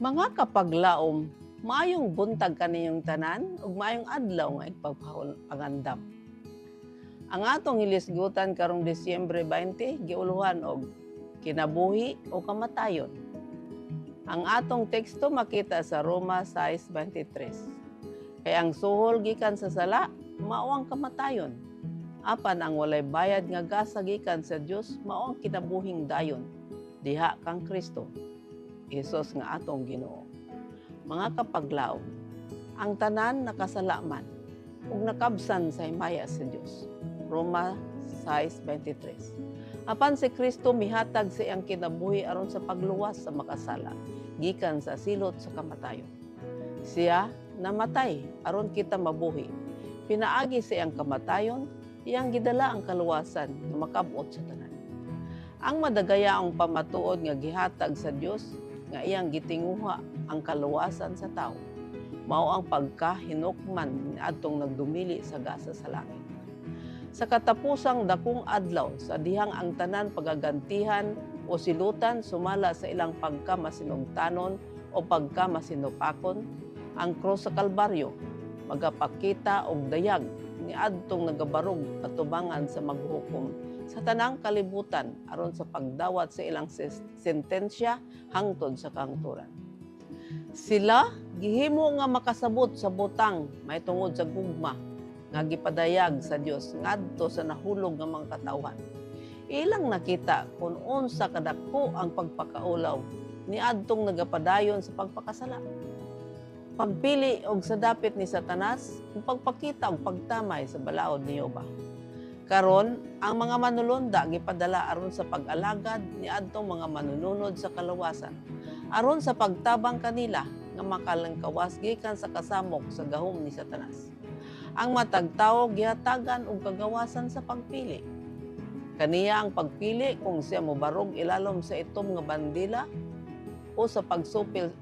Mga kapaglaom, maayong buntag kaniyong tanan ug maayong adlaw nga pagandam. Ang atong hilisgutan karong Disyembre 20 giuluhan og kinabuhi o kamatayon. Ang atong teksto makita sa Roma 6:23. Kay ang suhol gikan sa sala mao ang kamatayon. Apan ang walay bayad nga gasa gikan sa Dios mao ang kinabuhing dayon diha kang Kristo. Hesus nga atong Ginoo. Mga kapaglaom, ang tanan nakasala man ug nakabsan sa himaya sa Dios. Roma 6:23. Apan si Kristo mihatag sa iyang kinabuhi aron sa pagluwas sa makasala gikan sa silot sa kamatayon. Siya namatay aron kita mabuhi. Pinaagi sa iyang kamatayon, iyang gidala ang kaluwasan nga makabot sa tanan. Ang madagayaong pamatuod nga gihatag sa Dios nga iyang gitinguha ang kaluwasan sa tao, mao ang pagkahinukman niadtong nagdumili sa gasa sa langit. Sa katapusang dakong adlaw sa dihang ang tanan pagagantihan o silutan sumala sa ilang pagkamasinugtanon o pagkamasinupakon, ang krus sa Kalbaryo magapakita og dayag niadtong nagabarog atubangan sa maghukom sa tanang kalibutan aron sa pagdawat sa ilang sentensya hangtod sa kahangturan. Sila gihimo nga makasabot sa butang may tungod sa gugma nga gipadayag sa Dios ngadto sa nahulog nga mga katawhan. Ilang nakita kung unsa kadako ang pagpakaulaw niadtong nagapadayon sa pagpakasala. Pagpili og sa dapit ni Satanas ug pagpakita og pagtamay sa balaod ni Yoba. Karon ang mga manulunda gipadala aron sa pag-alagad niadtong mga manununod sa kalawasan aron sa pagtabang kanila nga makalangkawas gikan sa kasamok sa gahom ni Satanas. Ang matag tawo gihatagan og kagawasan sa pagpili. Kaniya ang pagpili kung siya mobarog ilalom sa itom nga bandila o sa pagsupil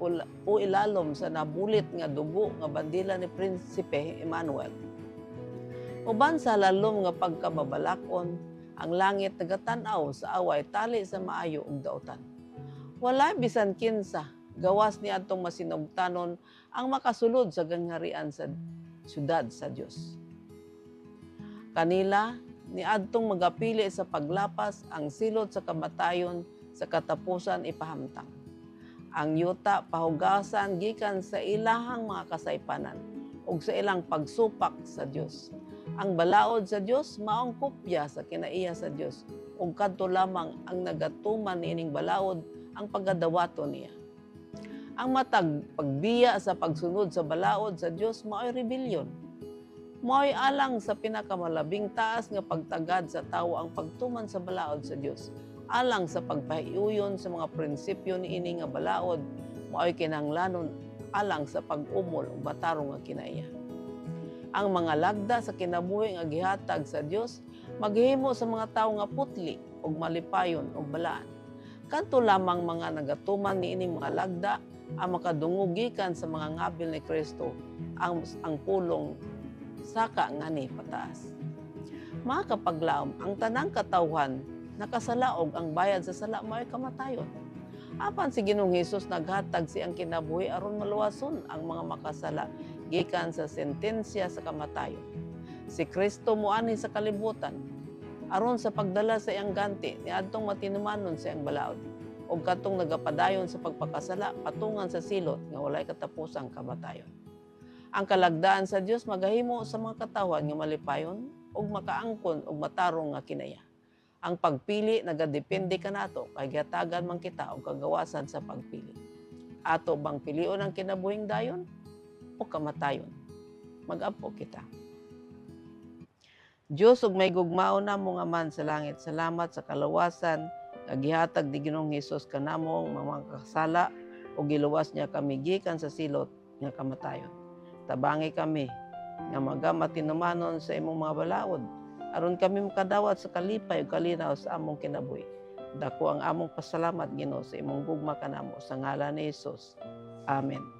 o ilalom sa nabulit nga dugo nga bandila ni Prinsipe Emmanuel. Uban sa lalom nga pagkababalakon, ang langit nagatan-aw sa away tali sa maayo ug daotan. Walay bisan kinsa gawas ni adtong masinugtanon ang makasulod sa gangharian sa syudad sa Dios. Kanila niadtong magapili sa paglapas ang silot sa kamatayon sa katapusan ipahamtang. Ang yuta pahugasan gikan sa ilahang mga kasaypanan ug sa ilang pagsupak sa Dios. Ang balaod sa Dios maong kopya sa kinaiya sa Dios ug kadto lamang ang nagatuman niining balaod ang pagadawaton niya. Ang matag pagbiya sa pagsunod sa balaod sa Dios mao'y rebellion. Mao'y alang sa pinakamalabing taas nga pagtagad sa tawo ang pagtuman sa balaod sa Dios. Alang sa pagpahiuyon sa mga prinsipyo niini nga balaod, mao'y kinahanglanon alang sa pag-umol ug batarong nga kinaiya. Ang mga lagda sa kinabuhi nga gihatag sa Dios maghimo sa mga tawo nga putli ug malipayon ug balaan. Kadto lamang mga nagatuman niini mga lagda ang makadungog gikan sa mga ngabil ni Kristo ang pulong saka ngani pataas. Mga kapaglaom, ang tanang katawhan nakasalaog ang bayad sa sala mao'y kamatayon. Apan si Ginoong Hesus naghatag siyang kinabuhi aron maluwason ang mga makasala gikan sa sentensya sa kamatayon. Si Kristo muani sa kalibutan aron sa pagdala sa iyang ganti niadtong matinumanon sa iyang balaod ug katong nagapadayon sa pagpakasala patungan sa silot nga walay katapusang kamatayon. Ang kalagdaan sa Dios magahimo sa mga katawhan nga malipayon ug makaangkon ug matarong nga kinaya. Ang pagpili nagadepende kanato kay gihatagan man kita og kagawasan sa pagpili. Ato bang pilion ang kinabuhing dayon o kamatayon? Mag-apo kita. Dios ug may gugmao namo nga man sa langit, salamat sa kalawasan nga gihatag ni Ginoong Hesus kanamong mga kasala ug giluwas niya kami gikan sa silot nga kamatayon. Tabangi kami nga magamatinumanon sa imong mga balaod aron kami makadawat sa kalipay ug kalinaw sa among kinabuhi. Dako ang among pasalamat Ginoo sa imong gugma kanamo sa ngalan ni Hesus. Amen.